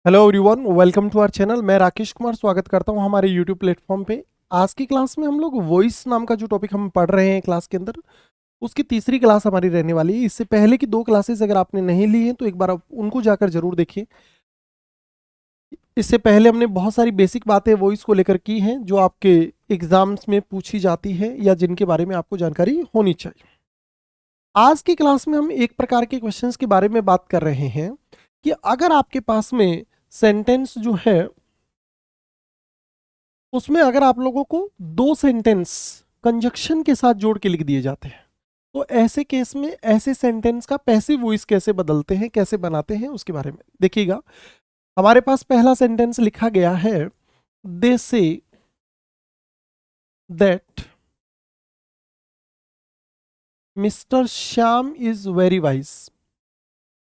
Hello everyone, welcome to our channel. मैं राकेश कुमार स्वागत करता हूं हमारे यूट्यूब प्लेटफॉर्म पे। आज की क्लास में हम लोग वॉइस नाम का जो टॉपिक हम पढ़ रहे हैं क्लास के अंदर, उसकी तीसरी क्लास हमारी रहने वाली है। इससे पहले की दो क्लासेस अगर आपने नहीं ली हैं तो एक बार आप उनको जाकर जरूर देखिए। इससे पहले हमने बहुत सारी बेसिक बातें वॉइस को लेकर की हैं जो आपके एग्जाम्स में पूछी जाती है या जिनके बारे में आपको जानकारी होनी चाहिए। आज की क्लास में हम एक प्रकार के क्वेश्चंस के बारे में बात कर रहे हैं कि अगर आपके पास में सेंटेंस जो है उसमें अगर आप लोगों को दो सेंटेंस कंजक्शन के साथ जोड़ के लिख दिए जाते हैं तो ऐसे केस में ऐसे सेंटेंस का पैसिव वॉइस कैसे बदलते हैं, कैसे बनाते हैं, उसके बारे में देखिएगा। हमारे पास पहला सेंटेंस लिखा गया है, they say that mister Shyam is very wise.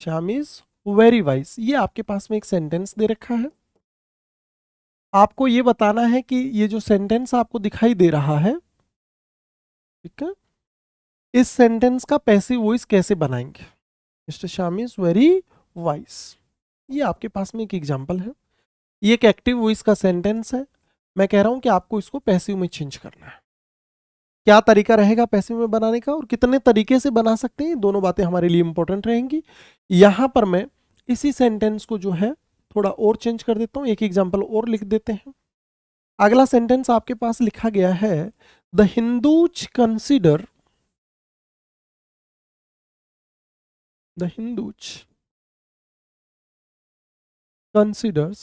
Shyam is very wise, ये आपके पास में एक सेंटेंस दे रखा है। आपको ये बताना है कि ये जो सेंटेंस आपको दिखाई दे रहा है, ठीक है, इस सेंटेंस का पैसिव वॉइस कैसे बनाएंगे। Mister Shyam is very wise, ये आपके पास में एक एग्जांपल है। ये एक एक्टिव वॉइस का सेंटेंस है। मैं कह रहा हूं कि आपको इसको पैसिव में चेंज करना है। क्या तरीका रहेगा पैसिव में बनाने का और कितने तरीके से बना सकते हैं, दोनों बातें हमारे लिए इंपॉर्टेंट रहेंगी। यहां पर मैं इसी सेंटेंस को जो है थोड़ा और चेंज कर देता हूं, एक एग्जाम्पल और लिख देते हैं। अगला सेंटेंस आपके पास लिखा गया है, the Hindus consider, the Hindus considers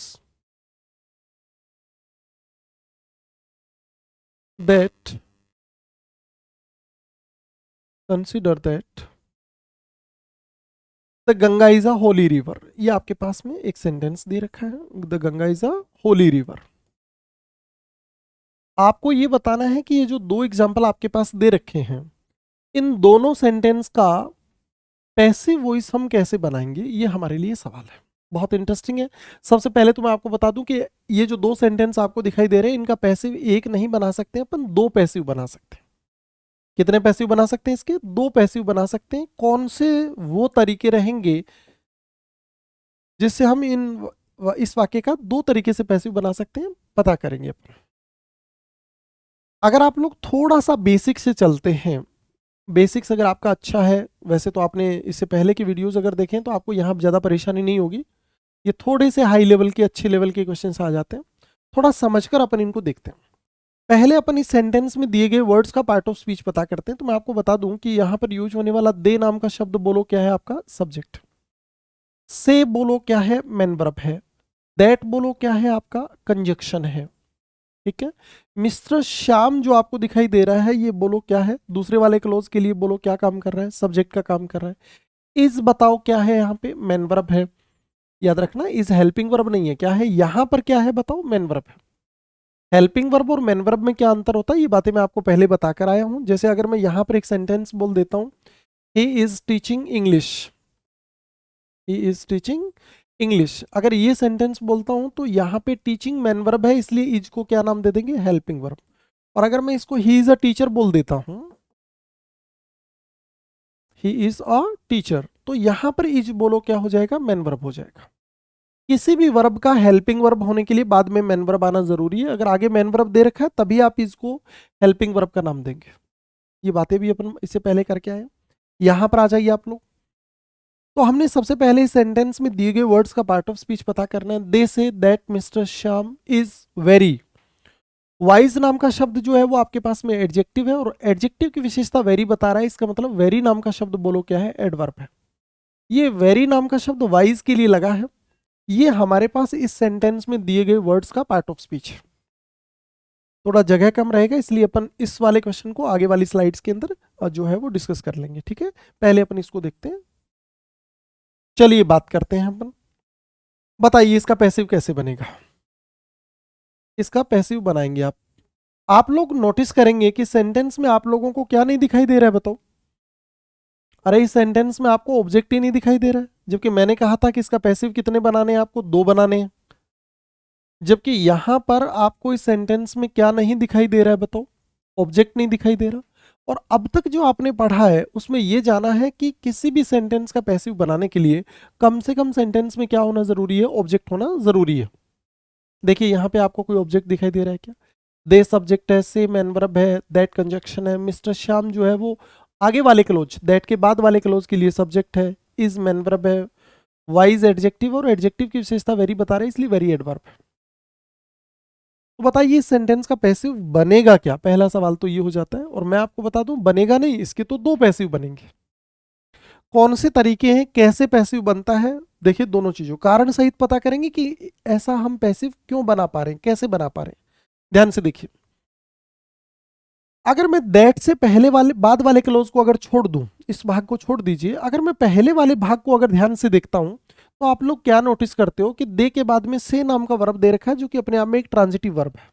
that consider that the Ganga is a Holi river. ये आपके पास में एक सेंटेंस दे रखा है, the Ganga is a Holi river. आपको ये बताना है कि ये जो दो एग्जाम्पल आपके पास दे रखे हैं, इन दोनों सेंटेंस का पैसिव वॉइस हम कैसे बनाएंगे, ये हमारे लिए सवाल है। बहुत इंटरेस्टिंग है। सबसे पहले तो मैं आपको बता दूं कि ये जो दो सेंटेंस आपको दिखाई दे रहे हैं, इनका पैसिव एक नहीं बना सकते हैं, अपन दो पैसिव बना सकते हैं। कितने पैसिव बना सकते हैं इसके? दो पैसिव बना सकते हैं। कौन से वो तरीके रहेंगे जिससे हम इस वाक्य का दो तरीके से पैसिव बना सकते हैं, पता करेंगे अपन। अगर आप लोग थोड़ा सा बेसिक से चलते हैं, बेसिक्स अगर आपका अच्छा है, वैसे तो आपने इससे पहले की वीडियोस अगर देखें तो आपको यहाँ ज़्यादा परेशानी नहीं होगी। ये थोड़े से हाई लेवल के, अच्छे लेवल के क्वेश्चंस आ जाते हैं। थोड़ा समझकर अपन इनको देखते हैं। पहले अपन इस सेंटेंस में दिए गए वर्ड्स का पार्ट ऑफ स्पीच पता करते हैं। तो मैं आपको बता दूं कि यहाँ पर यूज होने वाला दे नाम का शब्द बोलो क्या है, आपका सब्जेक्ट। से बोलो क्या है, मेन वर्ब है। दैट बोलो क्या है, आपका कंजक्शन है। ठीक है। मिस्टर श्याम जो आपको दिखाई दे रहा है, ये बोलो क्या है, दूसरे वाले क्लोज के लिए बोलो क्या काम कर रहा है, सब्जेक्ट का काम कर रहा है। इज बताओ क्या है, यहाँ पे मेन वर्ब है। याद रखना, इज हेल्पिंग वर्ब नहीं है। क्या है यहाँ पर, क्या है बताओ, मेन वर्ब है। हेल्पिंग वर्ब और मेन वर्ब में क्या अंतर होता है, ये बातें मैं आपको पहले बताकर आया हूं। जैसे अगर मैं यहां पर एक सेंटेंस बोल देता हूं, he is teaching English, he is teaching English. अगर ये सेंटेंस बोलता हूं तो यहां पे टीचिंग मेन वर्ब है, इसलिए इज को क्या नाम दे देंगे, हेल्पिंग वर्ब। और अगर मैं इसको ही इज अ टीचर बोल देता हूं, ही इज अ टीचर, तो यहां पर इज बोलो क्या हो जाएगा, मेन वर्ब हो जाएगा। किसी भी वर्ब का हेल्पिंग वर्ब होने के लिए बाद में मेन वर्ब आना जरूरी है। अगर आगे मेन वर्ब दे रखा है तभी आप इसको हेल्पिंग वर्ब का नाम देंगे। ये बातें भी अपन इससे पहले करके आए। यहां पर आ जाइए आप लोग। तो हमने सबसे पहले इस सेंटेंस में दिए गए वर्ड्स का पार्ट ऑफ स्पीच पता करना है। They say that mister Shyam is very wise नाम का शब्द जो है वो आपके पास में एडजेक्टिव है, और एडजेक्टिव की विशेषता वेरी बता रहा है। इसका मतलब वेरी नाम का शब्द बोलो क्या है, एडवर्ब है। ये वेरी नाम का शब्द वाइज के लिए लगा है। ये हमारे पास इस सेंटेंस में दिए गए वर्ड्स का पार्ट ऑफ स्पीच है। थोड़ा जगह कम रहेगा, इसलिए अपन इस वाले क्वेश्चन को आगे वाली स्लाइड्स के अंदर जो है वो डिस्कस कर लेंगे। ठीक है, पहले अपन इसको देखते हैं। चलिए बात करते हैं अपन। बताइए इसका पैसिव कैसे बनेगा। इसका पैसिव बनाएंगे आप लोग नोटिस करेंगे कि सेंटेंस में आप लोगों को क्या नहीं दिखाई दे रहा है, बताओ। अरे इस सेंटेंस में आपको ऑब्जेक्ट ही नहीं दिखाई दे रहा है, जबकि मैंने कहा था कि इसका पैसिव कितने बनाने हैं, आपको दो बनाने हैं। जबकि यहां पर आपको इस सेंटेंस में क्या नहीं दिखाई दे रहा है, बताओ, ऑब्जेक्ट नहीं दिखाई दे रहा। और अब तक जो आपने पढ़ा है उसमें ये जाना है कि किसी भी सेंटेंस का पैसिव बनाने के लिए कम से कम सेंटेंस में क्या होना जरूरी है, ऑब्जेक्ट होना जरूरी है। देखिए यहाँ पे आपको कोई ऑब्जेक्ट दिखाई दे रहा है क्या? दे सब्जेक्ट है, से मैन वर्ब है, दैट कंजक्शन है, मिस्टर श्याम जो है वो आगे वाले क्लोज, दैट के बाद वाले क्लोज के लिए सब्जेक्ट है, इज मैन वर्ब है, वाइज एडजेक्टिव, और एडजेक्टिव की विशेषता वेरी बता रहे हैं इसलिए वेरी एडवर्ब है। तो बताइए इस सेंटेंस का पैसिव बनेगा क्या? पहला सवाल तो ये हो जाता है। और मैं आपको बता दूं बनेगा नहीं, इसके तो दो पैसिव बनेंगे। कौन से तरीके हैं, कैसे पैसिव बनता है? देखिए दोनों चीजों कारण सहित पता करेंगे कि ऐसा हम पैसिव क्यों बना पा रहे हैं, कैसे बना पा रहे हैं। ध्यान से देखिए, अगर मैं दैट से पहले वाले बाद वाले क्लोज को अगर छोड़ दूं, इस भाग को छोड़ दीजिए, अगर मैं पहले वाले भाग को अगर ध्यान से देखता हूं तो आप लोग क्या नोटिस करते हो कि दे के बाद में से नाम का वर्ब दे रखा है जो कि अपने आप में एक ट्रांजिटिव वर्ब है।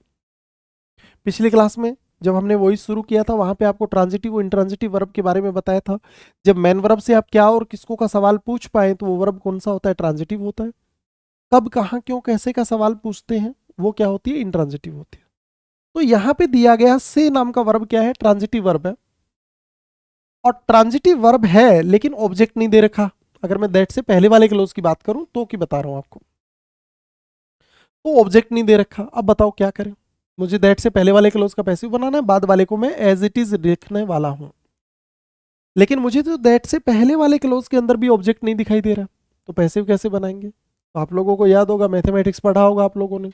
पिछली क्लास में जब हमने वही शुरू किया था वहां पे आपको ट्रांजिटिव और इंट्रांजिटिव वर्ब के बारे में बताया था। जब मैन वर्ब से आप क्या और किसको का सवाल पूछ पाए तो वो वर्ब कौन सा होता है? ट्रांजिटिव होता है। कब, कहां, क्यों, कैसे का सवाल पूछते हैं वो क्या होती है? इंट्रांजिटिव होती है। तो यहां पे दिया गया से नाम का वर्ब क्या है? ट्रांजिटिव वर्ब है। और ट्रांजिटिव वर्ब है लेकिन ऑब्जेक्ट नहीं दे रखा। अगर मैं दैट से पहले वाले क्लोज की बात करूं तो की बता रहा हूं आपको, तो ऑब्जेक्ट नहीं दे रखा। अब बताओ क्या करें? मुझे दैट से पहले वाले क्लोज का पैसिव बनाना है, बाद वाले को मैं एज इट इज लिखने वाला हूं। लेकिन मुझे तो दैट से पहले वाले क्लोज के अंदर भी ऑब्जेक्ट नहीं दिखाई दे रहा, तो पैसिव कैसे बनाएंगे? तो आप लोगों को याद होगा, मैथमेटिक्स पढ़ा होगा आप लोगों ने,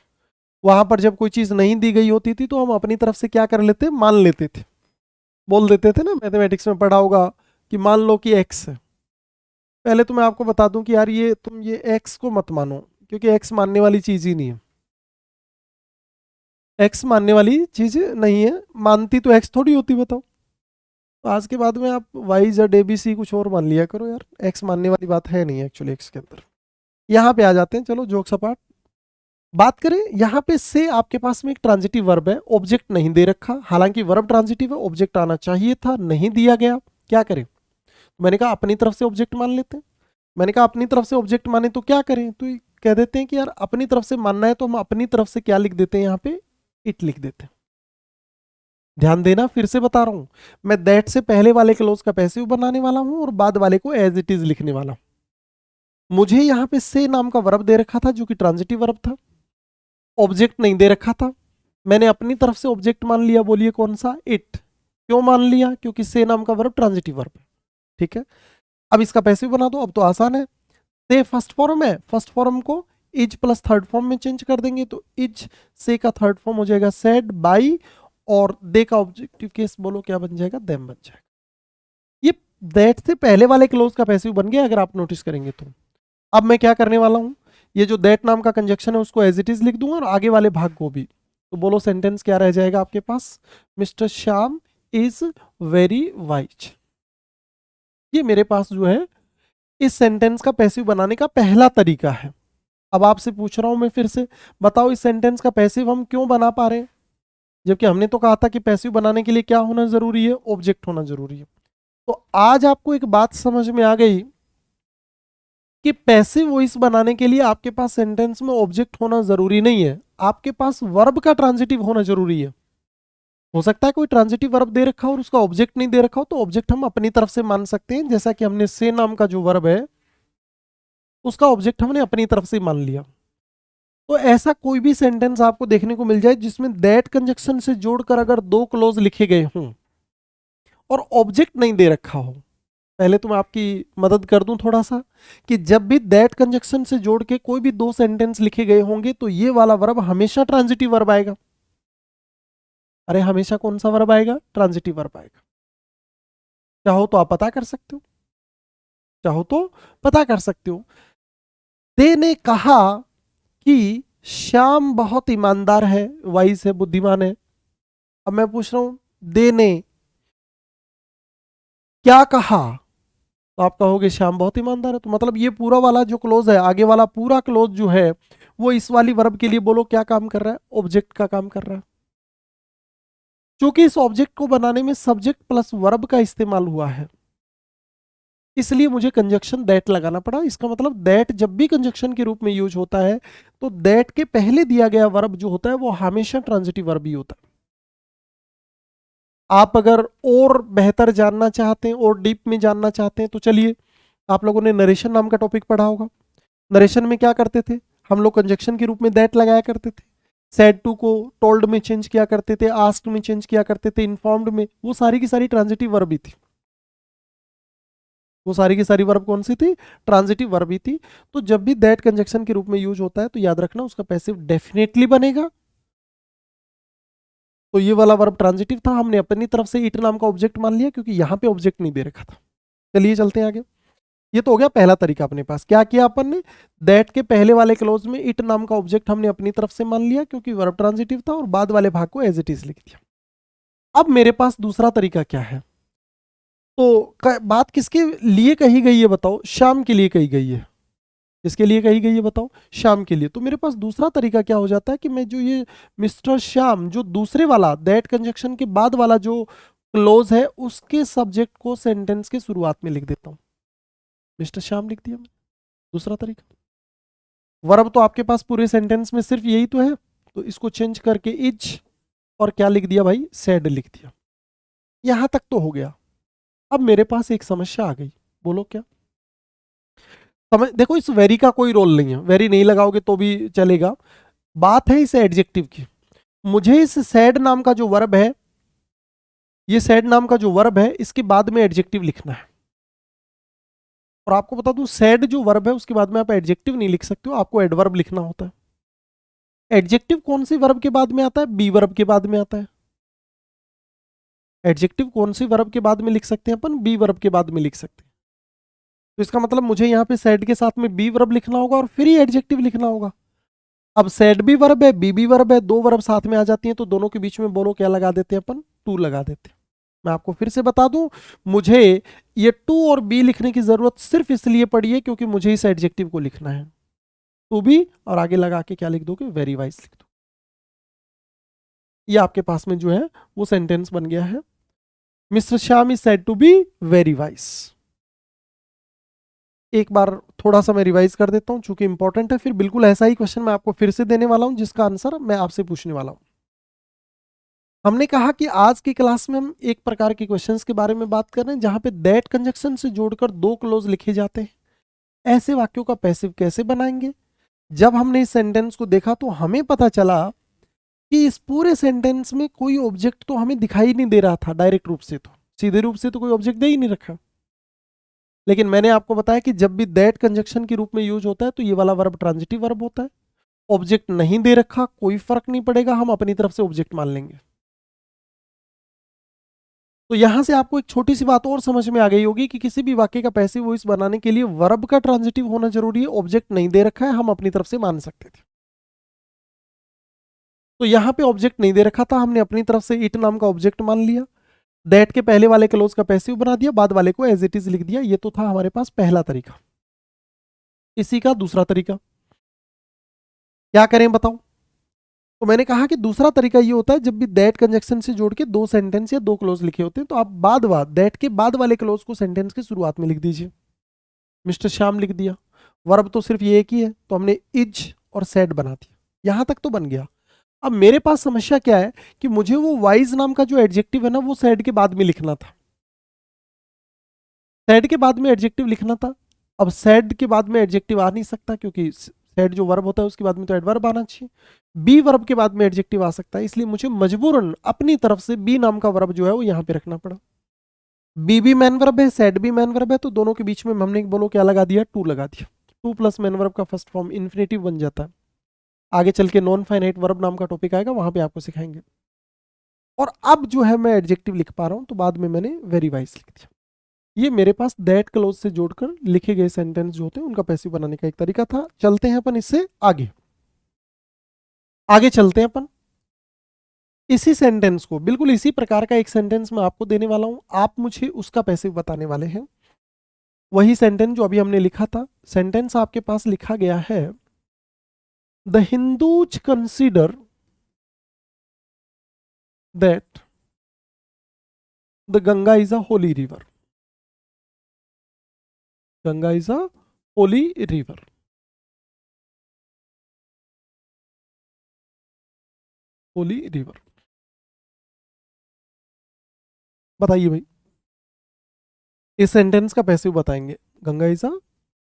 वहां पर जब कोई चीज नहीं दी गई होती थी तो हम अपनी तरफ से क्या कर लेते, मान लेते थे। बोल देते थे ना, मैथमेटिक्स में पढ़ा होगा कि मान लो कि एक्स है। पहले तो मैं आपको बता दूं कि यार ये तुम ये एक्स को मत मानो, क्योंकि एक्स मानने वाली चीज ही नहीं है। एक्स मानने वाली चीज नहीं है, मानती तो एक्स थोड़ी होती, बताओ। तो आज के बाद में आप Y Z A B C कुछ और मान लिया करो यार, एक्स मानने वाली बात है नहीं एक्चुअली एक्स के अंदर। यहाँ पे आ जाते हैं, चलो जोक सपाट बात करें। यहाँ पे से आपके पास में एक ट्रांजिटिव वर्ब है, ऑब्जेक्ट नहीं दे रखा, हालांकि वर्ब ट्रांजिटिव है, ऑब्जेक्ट आना चाहिए था, नहीं दिया गया, क्या करें? मैंने कहा अपनी तरफ से ऑब्जेक्ट मान लेते हैं। मैंने कहा अपनी तरफ से ऑब्जेक्ट माने तो क्या करें, तो कह देते हैं कि यार अपनी तरफ से मानना है तो हम अपनी तरफ से क्या लिख देते हैं, यहाँ पे इट लिख देते हैं। ध्यान देना, फिर से बता रहा हूं, मैं दैट से पहले वाले क्लोज का पैसिव बनाने वाला हूं और बाद वाले को एज इट इज लिखने वाला हूं। मुझे यहाँ पे से नाम का वर्ब दे रखा था जो कि ट्रांजिटिव वर्ब था, ऑब्जेक्ट नहीं दे रखा था, मैंने अपनी तरफ से ऑब्जेक्ट मान लिया। बोलिए कौन सा? इट। क्यों मान लिया? क्योंकि से नाम का वर्ब ट्रांजिटिव वर्ब है। ठीक है, अब इसका पैसिव बना दो, अब तो आसान है। से फर्स्ट फॉर्म है, फर्स्ट फॉर्म को इज प्लस थर्ड फॉर्म में चेंज कर देंगे तो इज से का थर्ड फॉर्म हो जाएगा सेड बाई, और दे का ऑब्जेक्टिव केस बोलो क्या बन जाएगा? देम बन जाएगा। ये दैट से पहले वाले क्लोज का पैसिव बन गया अगर आप नोटिस करेंगे तो। अब मैं क्या करने वाला हूं, ये जो दैट नाम का कंजक्शन है उसको एज इट इज लिख दूंगा और आगे वाले भाग को भी। तो बोलो सेंटेंस क्या रह जाएगा आपके पास? Mister Shyam is very wise. ये मेरे पास जो है इस सेंटेंस का पैसिव बनाने का पहला तरीका है। अब आपसे पूछ रहा हूं मैं फिर से, बताओ इस सेंटेंस का पैसिव हम क्यों बना पा रहे हैं? जबकि हमने तो कहा था कि पैसिव बनाने के लिए क्या होना जरूरी है? ऑब्जेक्ट होना जरूरी है। तो आज आपको एक बात समझ में आ गई कि पैसिव वॉइस बनाने के लिए आपके पास सेंटेंस में ऑब्जेक्ट होना जरूरी नहीं है, आपके पास वर्ब का ट्रांजिटिव होना जरूरी है। हो सकता है कोई ट्रांजिटिव वर्ब दे रखा हो और उसका ऑब्जेक्ट नहीं दे रखा हो, तो ऑब्जेक्ट हम अपनी तरफ से मान सकते हैं, जैसा कि हमने से नाम का जो वर्ब है उसका ऑब्जेक्ट हमने अपनी तरफ से मान लिया। तो ऐसा कोई भी सेंटेंस आपको देखने को मिल जाए जिसमें दैट कंजक्शन से जोड़कर अगर दो क्लोज लिखे गए हों और ऑब्जेक्ट नहीं दे रखा हो, पहले तो मैं आपकी मदद कर दूं थोड़ा सा, कि जब भी दैट कंजक्शन से जोड़ के कोई भी दो सेंटेंस लिखे गए होंगे तो ये वाला वर्ब हमेशा ट्रांजिटिव वर्ब आएगा। अरे हमेशा कौन सा वर्ब आएगा? ट्रांजिटिव वर्ब आएगा। चाहो तो आप पता कर सकते हो, चाहो तो पता कर सकते हो। दे ने कहा कि श्याम बहुत ईमानदार है, वाइज है, बुद्धिमान है। अब मैं पूछ रहा हूं दे ने क्या कहा, तो आप कहोगे श्याम बहुत ईमानदार है। तो मतलब ये पूरा वाला जो क्लोज है, आगे वाला पूरा क्लोज जो है वो इस वाली वर्ब के लिए बोलो क्या काम कर रहा है? ऑब्जेक्ट का काम कर रहा है। क्योंकि इस ऑब्जेक्ट को बनाने में सब्जेक्ट प्लस वर्ब का इस्तेमाल हुआ है, इसलिए मुझे कंजक्शन दैट लगाना पड़ा। इसका मतलब दैट जब भी कंजक्शन के रूप में यूज होता है तो दैट के पहले दिया गया वर्ब जो होता है वो हमेशा ट्रांजिटिव वर्ब ही होता है। आप अगर और बेहतर जानना चाहते हैं और डीप में जानना चाहते हैं तो चलिए, आप लोगों ने नरेशन नाम का टॉपिक पढ़ा होगा। नरेशन में क्या करते थे हम लोग? कंजक्शन के रूप में दैट लगाया करते थे, सेड टू को टोल्ड में चेंज किया करते थे, आस्क्ड में चेंज किया करते थे, इन्फॉर्म्ड में। वो सारी की सारी ट्रांजिटिव वर्ब ही थी। वो सारी की सारी वर्ब कौन सी थी? ट्रांजिटिव वर्ब ही थी। तो जब भी दैट कंजक्शन के रूप में यूज होता है तो याद रखना उसका पैसिव डेफिनेटली बनेगा। तो ये वाला वर्ब ट्रांजिटिव था, हमने अपनी तरफ से इट नाम का ऑब्जेक्ट मान लिया क्योंकि यहां पे ऑब्जेक्ट नहीं दे रखा था। चलिए चलते हैं आगे। ये तो हो गया पहला तरीका। अपने पास क्या किया अपन ने? दैट के पहले वाले क्लोज में इट नाम का ऑब्जेक्ट हमने अपनी तरफ से मान लिया क्योंकि वर्ब ट्रांजिटिव था, और बाद वाले भाग को एज इट इज लिख दिया। अब मेरे पास दूसरा तरीका क्या है? तो बात किसके लिए कही गई है बताओ? श्याम के लिए कही गई है। किसके लिए कही गई है बताओ? श्याम के लिए। तो मेरे पास दूसरा तरीका क्या हो जाता है कि मैं जो ये मिस्टर श्याम, जो दूसरे वाला दैट कंजक्शन के बाद वाला जो क्लोज है, उसके सब्जेक्ट को सेंटेंस के शुरुआत में लिख देता हूं। मिस्टर श्याम लिख दिया मैंने। दूसरा तरीका। वर्ब तो आपके पास पूरे सेंटेंस में सिर्फ यही तो है, तो इसको चेंज करके इज और क्या लिख दिया भाई? सेड लिख दिया। यहां तक तो हो गया। अब मेरे पास एक समस्या आ गई। बोलो क्या? समझ देखो, इस वेरी का कोई रोल नहीं है, वेरी नहीं लगाओगे तो भी चलेगा। बात है इस एडजेक्टिव की। मुझे इस सैड नाम का जो वर्ब है, ये सैड नाम का जो वर्ब है, इसके बाद में एडजेक्टिव लिखना है। और आपको बता दूं, सैड जो वर्ब है उसके बाद में आप एडजेक्टिव नहीं लिख सकते हो, आपको एडवर्ब लिखना होता है। एडजेक्टिव कौन सी वर्ब के बाद में आता है? बी वर्ब के बाद में आता है। एडजेक्टिव कौन सी वर्ब के बाद में लिख सकते हैं अपन? बी वर्ब के बाद में लिख सकते हैं। तो इसका मतलब मुझे यहाँ पे सैड के साथ में बी वर्ब लिखना होगा और फिर ही एडजेक्टिव लिखना होगा। अब सैड भी वर्ब है, बी भी वर्ब है, दो वर्ब साथ में आ जाती हैं, तो दोनों के बीच में बोलो क्या लगा देते हैं अपन? टू लगा देते हैं। मैं आपको फिर से बता दूं, मुझे ये टू और बी लिखने की जरूरत सिर्फ इसलिए पड़ी है क्योंकि मुझे इस एडजेक्टिव को लिखना है। टू बी और आगे लगा के क्या लिख दोगे? वेरी वाइज लिख दो। ये आपके पास में जो है वो सेंटेंस बन गया है। Mister Shyam is said to be very wise. एक बार थोड़ा सा मैं रिवाइज कर देता हूं चूंकि इंपॉर्टेंट है, फिर बिल्कुल ऐसा ही क्वेश्चन मैं आपको फिर से देने वाला हूं जिसका आंसर मैं आपसे पूछने वाला हूं। हमने कहा कि आज की क्लास में हम एक प्रकार के क्वेश्चंस के बारे में बात कर रहे हैं जहां पे दैट कंजक्शन से जोड़कर दो क्लोज लिखे जाते हैं। ऐसे वाक्यों का पैसिव कैसे बनाएंगे? जब हमने इस सेंटेंस को देखा तो हमें पता चला कि इस पूरे सेंटेंस में कोई ऑब्जेक्ट तो हमें दिखाई नहीं दे रहा था डायरेक्ट रूप से, तो सीधे रूप से तो कोई ऑब्जेक्ट दे ही नहीं रखा। लेकिन मैंने आपको बताया कि जब भी दैट कंजक्शन के रूप में यूज होता है तो ये वाला वर्ब ट्रांजिटिव वर्ब होता है। ऑब्जेक्ट नहीं दे रखा, कोई फर्क नहीं पड़ेगा, हम अपनी तरफ से ऑब्जेक्ट मान लेंगे। तो यहां से आपको एक छोटी सी बात और समझ में आ गई होगी कि किसी भी वाक्य का पैसिव वॉइस बनाने के लिए वर्ब का ट्रांजिटिव होना जरूरी है। ऑब्जेक्ट नहीं दे रखा है, हम अपनी तरफ से मान सकते थे। तो यहां पे ऑब्जेक्ट नहीं दे रखा था, हमने अपनी तरफ से इट नाम का ऑब्जेक्ट मान लिया, दैट के पहले वाले क्लोज का पैसिव बना दिया, बाद वाले को एज इट इज लिख दिया। ये तो था हमारे पास पहला तरीका। इसी का दूसरा तरीका क्या करें बताओ? तो मैंने कहा कि दूसरा तरीका ये होता है जब भी दैट कंजक्शन से जोड़ के दो सेंटेंस या दो क्लोज लिखे होते हैं तो आप दैट के बाद वाले क्लोज को सेंटेंस के शुरुआत में लिख दीजिए। मिस्टर श्याम लिख दिया। वर्ब तो सिर्फ ये एक ही है, तो हमने इज और सेड बना दिया। यहां तक तो बन गया। अब मेरे पास समस्या क्या है कि मुझे वो वाइज नाम का जो एडजेक्टिव है ना, वो सेड के बाद में लिखना था। सेड के बाद में एडजेक्टिव लिखना था। अब सेड के बाद में एडजेक्टिव आ नहीं सकता क्योंकि सेड जो वर्ब होता है उसके बाद में तो एडवर्ब आना चाहिए। बी वर्ब के बाद में एडजेक्टिव आ सकता है, इसलिए मुझे मजबूरन अपनी तरफ से बी नाम का वर्ब जो है वो यहां पे रखना पड़ा। बी भी मैन वर्ब है, सेड भी मैन वर्ब है, तो दोनों के बीच में हमने बोलो क्या लगा दिया? टू लगा दिया। टू प्लस मैन वर्ब का फर्स्ट फॉर्म इन्फिनेटिव बन जाता है। आगे चल के नॉन फाइनाइट वर्ब नाम का टॉपिक आएगा, वहां पे आपको सिखाएंगे। और अब जो है मैं एडजेक्टिव लिख पा रहा हूं, तो बाद में मैंने वेरी वाइज लिख दिया। ये मेरे पास दैट क्लोज से जोड़कर लिखे गए सेंटेंस जो होते हैं उनका पैसिव बनाने का एक तरीका था। चलते हैं अपन इससे आगे। आगे चलते हैं अपन। इसी सेंटेंस को, बिल्कुल इसी प्रकार का एक सेंटेंस मैं आपको देने वाला हूं, आप मुझे उसका पैसिव बताने वाले हैं। वही सेंटेंस जो अभी हमने लिखा था। सेंटेंस आपके पास लिखा गया है, the Hindus consider that the Ganga is a Holi river. Ganga is a Holi river. Holi river. बताइए भाई, इस सेंटेंस का पैसिव बताएंगे। Ganga is a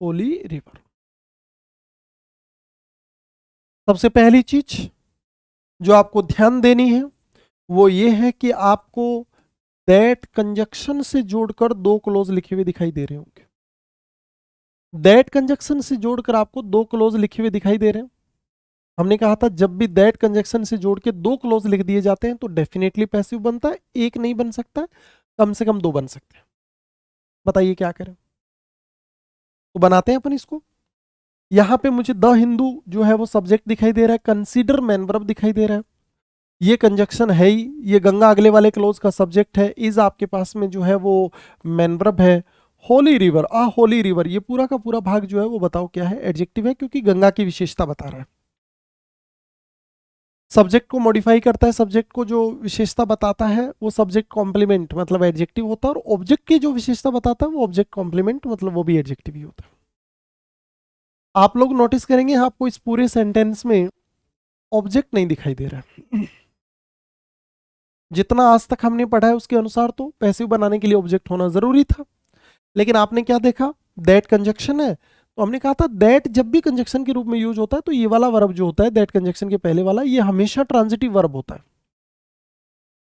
Holi river. सबसे पहली चीज जो आपको ध्यान देनी है वो ये है कि आपको दैट कंजक्शन से जोड़कर दो क्लोज लिखे हुए दिखाई दे रहे होंगे। दैट कंजक्शन से जोड़कर आपको दो क्लोज लिखे हुए दिखाई दे रहे हैं। हमने कहा था जब भी दैट कंजक्शन से जोड़ के दो क्लोज लिख दिए जाते हैं तो डेफिनेटली पैसिव बनता है, एक नहीं बन सकता, कम से कम दो बन सकते हैं। बताइए क्या करें? तो बनाते हैं अपन इसको। यहां पे मुझे द हिंदू जो है वो सब्जेक्ट दिखाई दे रहा है, कंसीडर मैन वर्ब दिखाई दे रहा है, ये कंजक्शन है ही, ये गंगा अगले वाले क्लोज का सब्जेक्ट है, इज आपके पास में जो है वो मैन वर्ब है, होली रिवर, आ होली रिवर, ये पूरा का पूरा भाग जो है वो बताओ क्या है? एडजेक्टिव है, क्योंकि गंगा की विशेषता बता रहा है। सब्जेक्ट को मॉडिफाई करता है, सब्जेक्ट को जो विशेषता बताता है वो सब्जेक्ट कॉम्प्लीमेंट मतलब एडजेक्टिव होता है, और ऑब्जेक्ट की जो विशेषता बताता है वो ऑब्जेक्ट कॉम्प्लीमेंट मतलब वो भी एडजेक्टिव ही होता है। आप लोग नोटिस करेंगे आपको इस पूरे सेंटेंस में ऑब्जेक्ट नहीं दिखाई दे रहा है। जितना आज तक हमने पढ़ा है उसके अनुसार तो पैसिव बनाने के लिए ऑब्जेक्ट होना जरूरी था, लेकिन आपने क्या देखा? दैट कंजक्शन है, तो हमने कहा था दैट जब भी कंजक्शन के रूप में यूज होता है तो ये वाला वर्ब जो होता है दैट कंजक्शन के पहले वाला, ये हमेशा ट्रांजिटिव वर्ब होता है।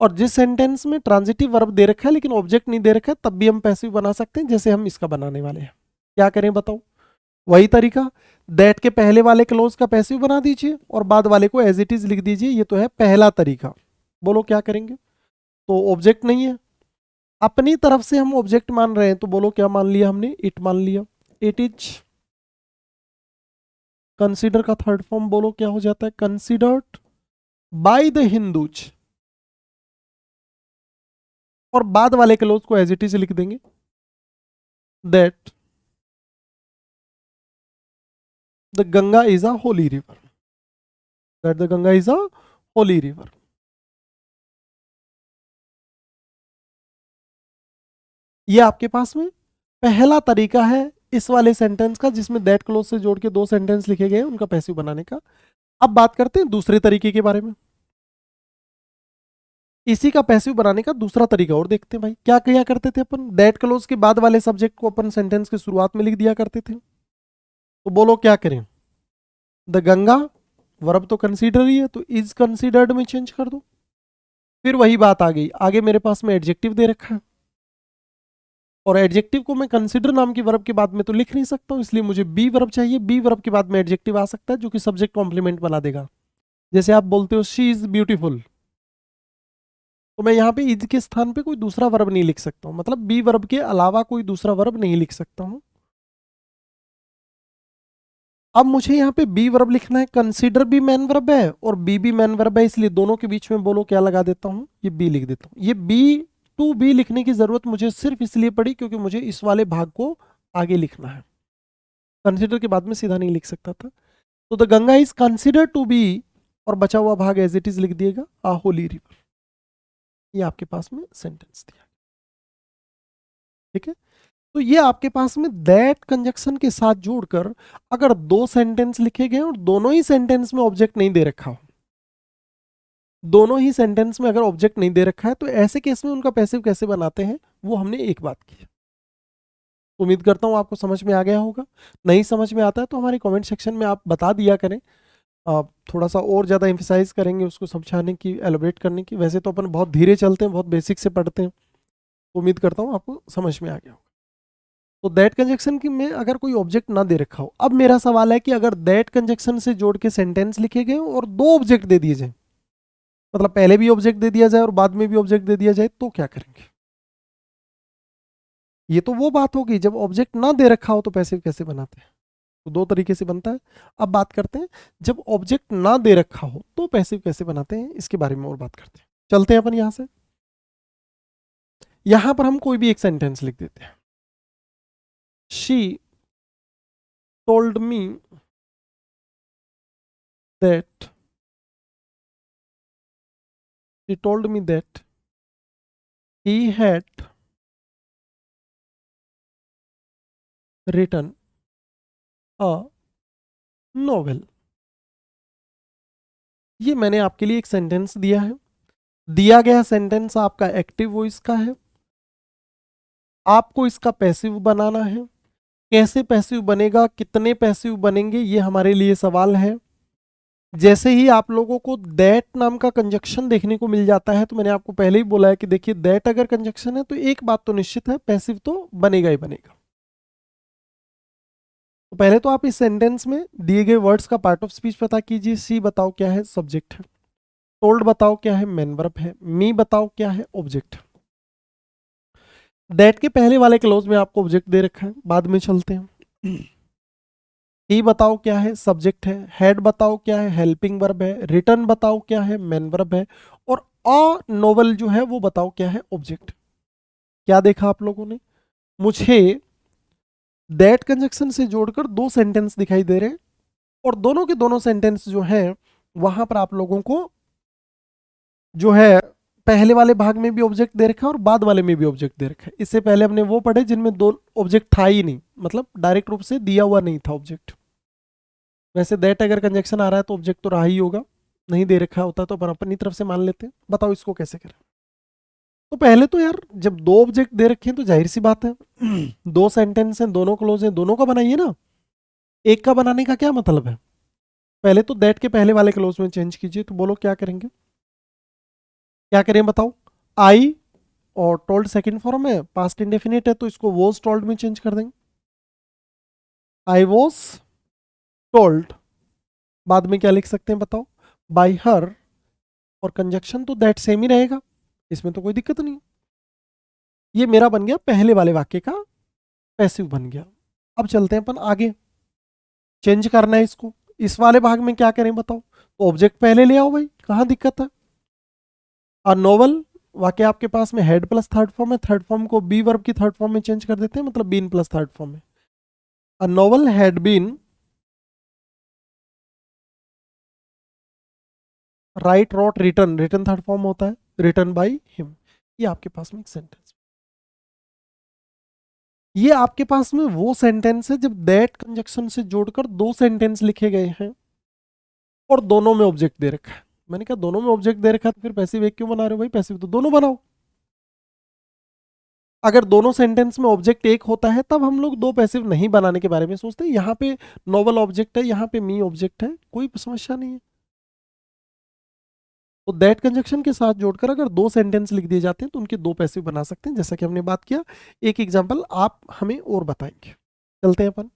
और जिस सेंटेंस में ट्रांजिटिव वर्ब दे रखा है लेकिन ऑब्जेक्ट नहीं दे रखा है तब भी हम पैसिव बना सकते हैं, जैसे हम इसका बनाने वाले हैं। क्या करें बताओ? वही तरीका, दैट के पहले वाले क्लोज का पैसिव बना दीजिए और बाद वाले को एज इट इज लिख दीजिए, ये तो है पहला तरीका। बोलो क्या करेंगे? तो ऑब्जेक्ट नहीं है, अपनी तरफ से हम ऑब्जेक्ट मान रहे हैं, तो बोलो क्या मान लिया हमने? इट मान लिया। इट इज कंसीडर का थर्ड फॉर्म बोलो क्या हो जाता है? कंसीडर्ड बाय द हिंदूज, और बाद वाले क्लोज को एज इट इज लिख देंगे, that the Ganga is a Holi river, that the Ganga is a Holi river. ये आपके पास में पहला तरीका है इस वाले सेंटेंस का जिसमें दैट क्लोज से जोड़ के दो सेंटेंस लिखे गए हैं उनका पैसिव बनाने का। अब बात करते हैं दूसरे तरीके के बारे में। इसी का पैसिव बनाने का दूसरा तरीका और देखते हैं भाई। क्या किया करते थे अपन? दैट क्लोज के बाद वाले सब्जेक्ट को अपन सेंटेंस की शुरुआत में लिख दिया करते थे, तो बोलो क्या करें? द गंगा, वर्ब तो कंसीडर ही है तो इज कंसीडर्ड में चेंज कर दो। फिर वही बात आ गई, आगे मेरे पास में एडजेक्टिव दे रखा है, और एडजेक्टिव को मैं कंसीडर नाम की वर्ब के बाद में तो लिख नहीं सकता हूं, इसलिए मुझे बी वर्ब चाहिए। बी वर्ब के बाद में एडजेक्टिव आ सकता है जो कि सब्जेक्ट कॉम्प्लीमेंट बना देगा। जैसे आप बोलते हो शी इज ब्यूटीफुल, तो मैं यहाँ पे इज के स्थान पे कोई दूसरा वर्ब नहीं लिख सकता हूँ, मतलब बी वर्ब के अलावा कोई दूसरा वर्ब नहीं लिख सकता हूँ। अब मुझे यहाँ पे बी वर्ब लिखना है, कंसीडर भी मैन वर्ब है और बी भी मैन वर्ब है, इसलिए दोनों के बीच में बोलो क्या लगा देता हूँ? ये बी लिख देता हूँ। ये बी टू बी लिखने की जरूरत मुझे सिर्फ इसलिए पड़ी क्योंकि मुझे इस वाले भाग को आगे लिखना है, कंसीडर के बाद में सीधा नहीं लिख सकता था। तो the Ganga is consider to be, और बचा हुआ भाग एज इट इज लिख दिएगा, आ होली रिवर। ये आपके पास में सेंटेंस दिया, ठीक है? तो ये आपके पास में दैट कंजक्शन के साथ जोड़कर अगर दो सेंटेंस लिखे गए और दोनों ही सेंटेंस में ऑब्जेक्ट नहीं दे रखा हो, दोनों ही सेंटेंस में अगर ऑब्जेक्ट नहीं दे रखा है, तो ऐसे केस में उनका पैसिव कैसे बनाते हैं वो हमने एक बात की। उम्मीद करता हूं आपको समझ में आ गया होगा। नहीं समझ में आता है तो हमारे कमेंट सेक्शन में आप बता दिया करें, आप थोड़ा सा और ज़्यादा एम्फेसाइज करेंगे उसको समझाने की, एलोब्रेट करने की। वैसे तो अपन बहुत धीरे चलते हैं, बहुत बेसिक से पढ़ते हैं। उम्मीद करता हूँ आपको समझ में आ गया होगा। तो दैट कंजक्शन की में अगर कोई ऑब्जेक्ट ना दे रखा हो, अब मेरा सवाल है कि अगर दैट कंजक्शन से जोड़ के सेंटेंस लिखे गए और दो ऑब्जेक्ट दे दिए जाए, मतलब पहले भी ऑब्जेक्ट दे दिया जाए और बाद में भी ऑब्जेक्ट दे दिया जाए, तो क्या करेंगे? ये तो वो बात होगी जब ऑब्जेक्ट ना दे रखा हो तो पैसिव कैसे बनाते हैं। तो दो तरीके से बनता है। अब बात करते हैं जब ऑब्जेक्ट ना दे रखा हो तो पैसिव कैसे बनाते हैं, इसके बारे में और बात करते हैं। चलते हैं अपन यहां से, यहां पर हम कोई भी एक सेंटेंस लिख देते हैं। She told me that, she told me that he had written a novel. ये मैंने आपके लिए एक सेंटेंस दिया है। दिया गया सेंटेंस आपका एक्टिव वॉइस का है, आपको इसका पैसिव बनाना है। कैसे पैसिव बनेगा, कितने पैसिव बनेंगे, ये हमारे लिए सवाल है। जैसे ही आप लोगों को दैट नाम का कंजक्शन देखने को मिल जाता है, तो मैंने आपको पहले ही बोला है कि देखिए दैट अगर कंजक्शन है तो एक बात तो निश्चित है, पैसिव तो बनेगा ही बनेगा। तो पहले तो आप इस सेंटेंस में दिए गए वर्ड्स का पार्ट ऑफ स्पीच पता कीजिए। सी बताओ क्या है, सब्जेक्ट है। टोल्ड बताओ क्या है, मेन वर्ब है। मी बताओ क्या है, ऑब्जेक्ट। दैट के पहले वाले क्लोज में आपको ऑब्जेक्ट दे रखा है, बाद में चलते हैं। ही बताओ क्या है, सब्जेक्ट है। हेड बताओ क्या है, हेल्पिंग वर्ब है। रिटर्न बताओ क्या है, मेन वर्ब है। और अ नोवेल जो है वो बताओ क्या है, ऑब्जेक्ट। क्या देखा आप लोगों ने, मुझे दैट कंजक्शन से जोड़कर दो सेंटेंस दिखाई दे रहे हैं, और दोनों के दोनों सेंटेंस जो हैं वहां पर आप लोगों को जो है पहले वाले भाग में भी ऑब्जेक्ट दे रखा है और बाद वाले में भी ऑब्जेक्ट दे रखा है। इससे पहले हमने वो पढ़े जिनमें दो ऑब्जेक्ट था ही नहीं, मतलब डायरेक्ट रूप से दिया हुआ नहीं था ऑब्जेक्ट। वैसे दैट अगर कंजक्शन आ रहा है तो ऑब्जेक्ट तो रहा ही होगा, नहीं दे रखा होता तो अपन अपनी तरफ से मान लेते हैं। बताओ इसको कैसे करें। तो पहले तो यार जब दो ऑब्जेक्ट दे रखे हैं तो जाहिर सी बात है दो सेंटेंस हैं, दोनों क्लोज हैं, दोनों का बनाइए ना। एक का बनाने का क्या मतलब है, पहले तो दैट के पहले वाले क्लोज में चेंज कीजिए। तो बोलो क्या करेंगे, क्या करें बताओ। आई और टोल्ड सेकंड फॉर्म है, पास्ट इंडेफिनिट है, तो इसको वॉज टोल्ड में चेंज कर देंगे। आई वॉज टोल्ड, बाद में क्या लिख सकते हैं बताओ, बाय हर। और कंजक्शन तो दैट सेम ही रहेगा, इसमें तो कोई दिक्कत नहीं। ये मेरा बन गया पहले वाले वाक्य का पैसिव बन गया। अब चलते हैं अपन आगे, चेंज करना है इसको। इस वाले भाग में क्या करें बताओ, तो ऑब्जेक्ट पहले ले आओ भाई, कहां दिक्कत है। अ नोवेल वाक्य आपके पास में हेड प्लस थर्ड फॉर्म है, थर्ड फॉर्म को बी वर्ब की थर्ड फॉर्म में चेंज कर देते हैं, मतलब बीन प्लस थर्ड फॉर्म में। A novel had been write wrote written, written third form होता है, रिटर्न बाय हिम। ये आपके पास में एक सेंटेंस, ये आपके पास में वो सेंटेंस है जब दैट कंजक्शन से जोड़कर दो सेंटेंस लिखे गए हैं और दोनों में ऑब्जेक्ट दे रखा है। मैंने कहा दोनों में ऑब्जेक्ट दे रखा है तो फिर पैसिव एक क्यों बना रहे हो भाई, पैसिव तो दोनों बनाओ। अगर दोनों सेंटेंस में ऑब्जेक्ट एक होता है तब हम लोग दो पैसिव नहीं बनाने के बारे में सोचते हैं। यहाँ पे नोवेल ऑब्जेक्ट है, यहाँ पे मी ऑब्जेक्ट है, कोई समस्या नहीं है। तो दैट कंजक्शन के साथ जोड़कर अगर दो सेंटेंस लिख दिए जाते हैं तो उनके दो पैसिव बना सकते हैं, जैसा कि हमने बात किया। एक एग्जांपल आप हमें और बताएंगे, चलते हैं अपन।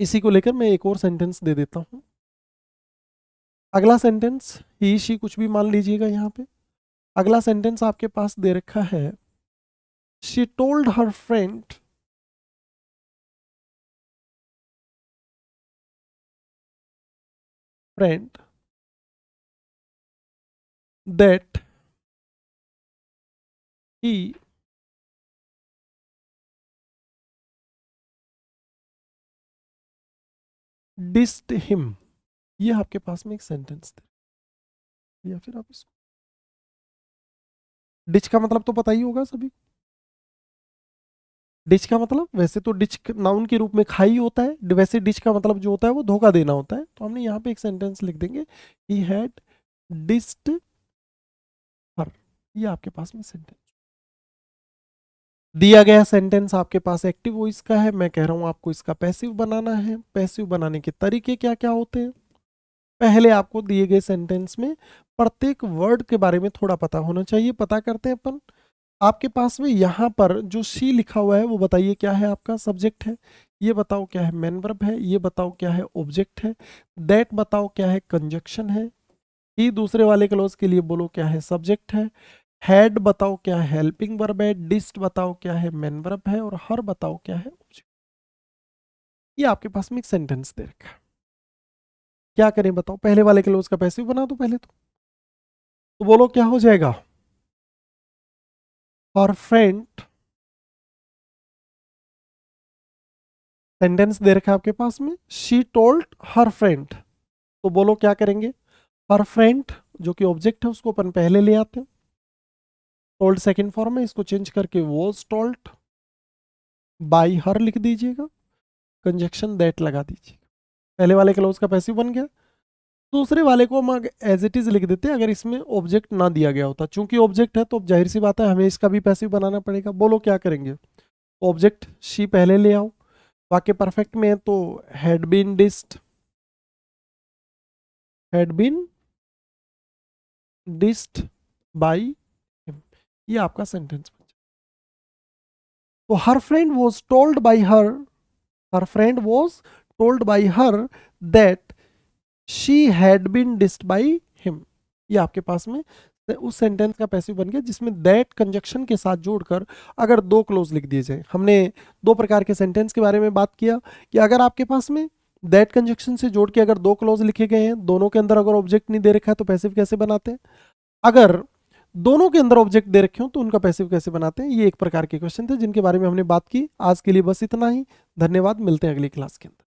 इसी को लेकर मैं एक और सेंटेंस दे देता हूं। अगला सेंटेंस ही शी कुछ भी मान लीजिएगा यहाँ पे। अगला सेंटेंस आपके पास दे रखा है, she told her friend that he डिस्ड him. ये आपके पास में एक सेंटेंस थे, या फिर आप इसको, डिच का मतलब तो पता ही होगा सभी। डिच का मतलब वैसे तो डिच नाउन के रूप में खाई होता है, वैसे डिच का मतलब जो होता है वो धोखा देना होता है। तो हमने यहाँ पे एक सेंटेंस लिख देंगे, ही हैड डिस्ड हर। ये आपके पास में सेंटेंस दिया गया। सेंटेंस आपके पास एक्टिव वॉइस का है, मैं कह रहा हूं आपको इसका पैसिव बनाना है। पैसिव बनाने के तरीके क्या क्या होते हैं, पहले आपको दिए गए सेंटेंस में प्रत्येक वर्ड के बारे में थोड़ा पता होना चाहिए। पता करते हैं अपन। आपके पास में यहाँ पर जो सी लिखा हुआ है वो बताइए क्या है, आपका सब्जेक्ट है। ये बताओ क्या है, मेन वर्ब है। ये बताओ क्या है, ऑब्जेक्ट है। दैट बताओ क्या है, कंजक्शन है। ही दूसरे वाले क्लोज के लिए बोलो क्या है, सब्जेक्ट है। हेड बताओ क्या है, हेल्पिंग वर्ब है। डिस्ट बताओ क्या है, मेन वर्ब है। और हर बताओ क्या है, ऑब्जेक्ट। ये आपके पास में एक सेंटेंस दे रखा है। क्या करें बताओ, पहले वाले क्लोज का पैसिव बना दो पहले तो बोलो क्या हो जाएगा, हर फ्रेंड। सेंटेंस दे रखा है आपके पास में, शी टोल्ड हर फ्रेंड। तो बोलो क्या करेंगे, हर फ्रेंड जो कि ऑब्जेक्ट है उसको अपन पहले ले आते हैं। टोल्ड सेकंड फॉर्म है, इसको चेंज करके वॉज टोल्ड बाय हर लिख दीजिएगा। कंजक्शन दैट लगा दीजिएगा, पहले वाले क्लोज का पैसिव बन गया। दूसरे वाले को हम एज इट इज लिख देते अगर इसमें ऑब्जेक्ट ना दिया गया होता। चूंकि ऑब्जेक्ट है तो जाहिर सी बात है हमें इसका भी पैसिव बनाना पड़ेगा। बोलो क्या करेंगे? ऑब्जेक्ट शी पहले ले आओ, वाक्य परफेक्ट में है तो had been dissed by him, ये आपका सेंटेंस बन जाए। तो her friend was told by her that she had been dissed by him. ये आपके पास में उस सेंटेंस का पैसिव बन गया जिसमें दैट कंजक्शन के साथ जोड़कर अगर दो क्लोज लिख दिए जाए। हमने दो प्रकार के सेंटेंस के बारे में बात किया कि अगर आपके पास में दैट कंजक्शन से जोड़ के अगर दो क्लोज लिखे गए हैं, दोनों के अंदर अगर ऑब्जेक्ट नहीं दे रखा है तो पैसिव कैसे बनाते हैं, अगर दोनों के अंदर ऑब्जेक्ट दे रखे हो तो उनका पैसिव कैसे बनाते हैं। ये एक प्रकार के क्वेश्चन थे जिनके बारे में हमने बात की। आज के लिए बस इतना ही, धन्यवाद, मिलते हैं अगली क्लास के अंदर।